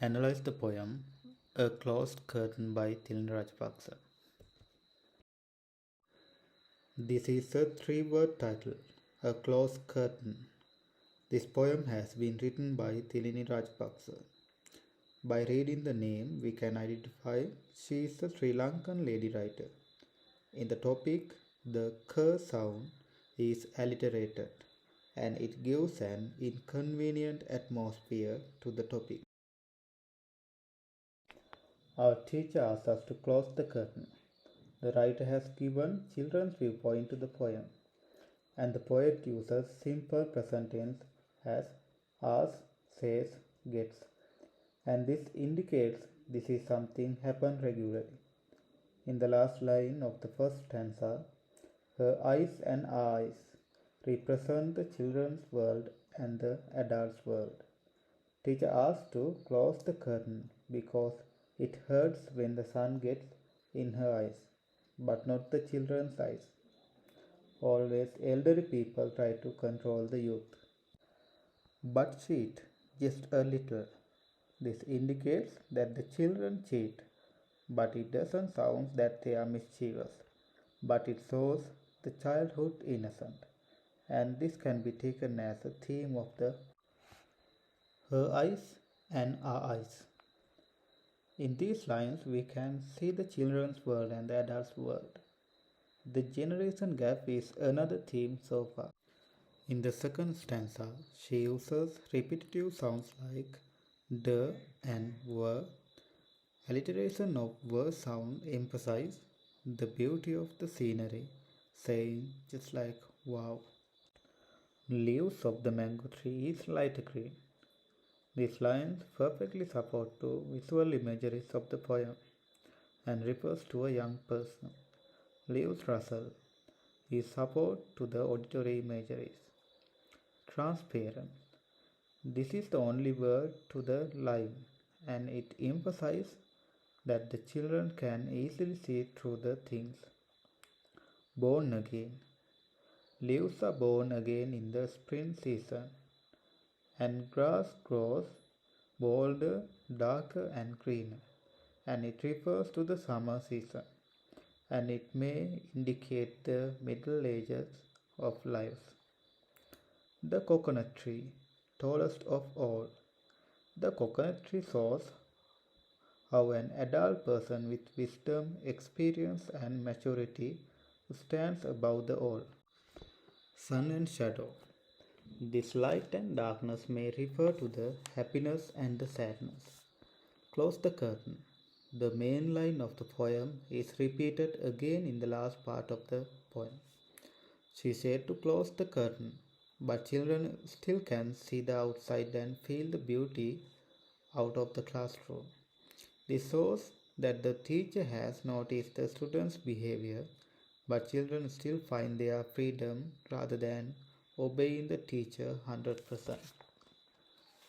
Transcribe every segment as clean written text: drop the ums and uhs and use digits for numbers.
Analyze the poem A Closed Curtain by Thilini Rajapaksha. This is a three-word title, A Closed Curtain. This poem has been written by Thilini Rajapaksha. By reading the name, we can identify she is a Sri Lankan lady writer. In the topic, the k sound is alliterated and it gives an inconvenient atmosphere to the topic. Our teacher asks us to close the curtain. The writer has given children's viewpoint to the poem, and the poet uses simple present tense as asks, says, gets, and this indicates this is something happen regularly. In the last line of the first stanza, her eyes and eyes represent the children's world and the adult's world. Teacher asks to close the curtain because it hurts when the sun gets in her eyes, but not the children's eyes. Always elderly people try to control the youth. But cheat just a little. This indicates that the children cheat, but it doesn't sound that they are mischievous. But it shows the childhood innocent, and this can be taken as a theme of the her eyes and our eyes. In these lines, we can see the children's world and the adult's world. The generation gap is another theme so far. In the second stanza, she uses repetitive sounds like the and were. Alliteration of were sound emphasize the beauty of the scenery, saying just like wow. Leaves of the mango tree is light green. These lines perfectly support two visual imageries of the poem and refers to a young person. Leaves rustle is support to the auditory imageries. Transparent. This is the only word to the line and it emphasizes that the children can easily see through the things. Born again. Leaves are born again in the spring season and grass grows bolder, darker and greener and it refers to the summer season and it may indicate the middle ages of life. The coconut tree, tallest of all. The coconut tree shows how an adult person with wisdom, experience and maturity stands above the all. Sun and shadow. This light and darkness may refer to the happiness and the sadness. Close the curtain. The main line of the poem is repeated again in the last part of the poem. She said to close the curtain, but children still can see the outside and feel the beauty out of the classroom. This shows that the teacher has noticed the students' behavior, but children still find their freedom rather than obeying the teacher 100%.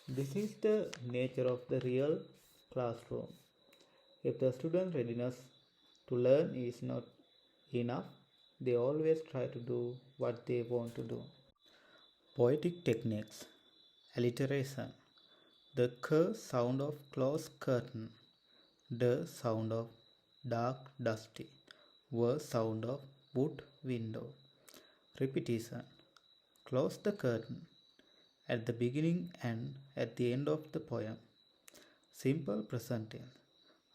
This is the nature of the real classroom. If the student readiness to learn is not enough, they always try to do what they want to do. Poetic techniques. Alliteration. The k sound of closed curtain. The sound of dark dusty. W sound of wood window. Repetition. Close the curtain at the beginning and at the end of the poem. Simple present tense.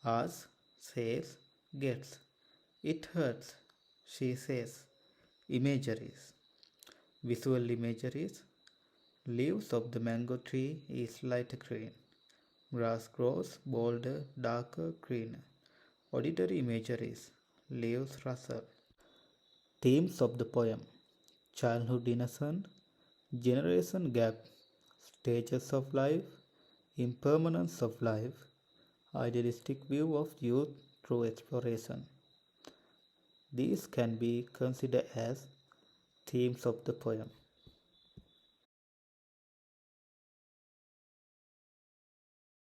Asks, says, gets. It hurts, she says. Imageries. Visual imageries. Leaves of the mango tree is light green. Grass grows bolder, darker, greener. Auditory imageries. Leaves rustle. Themes of the poem. Childhood innocent. Generation gap. Stages of life. Impermanence of life. Idealistic view of youth through exploration. These can be considered as themes of the poem.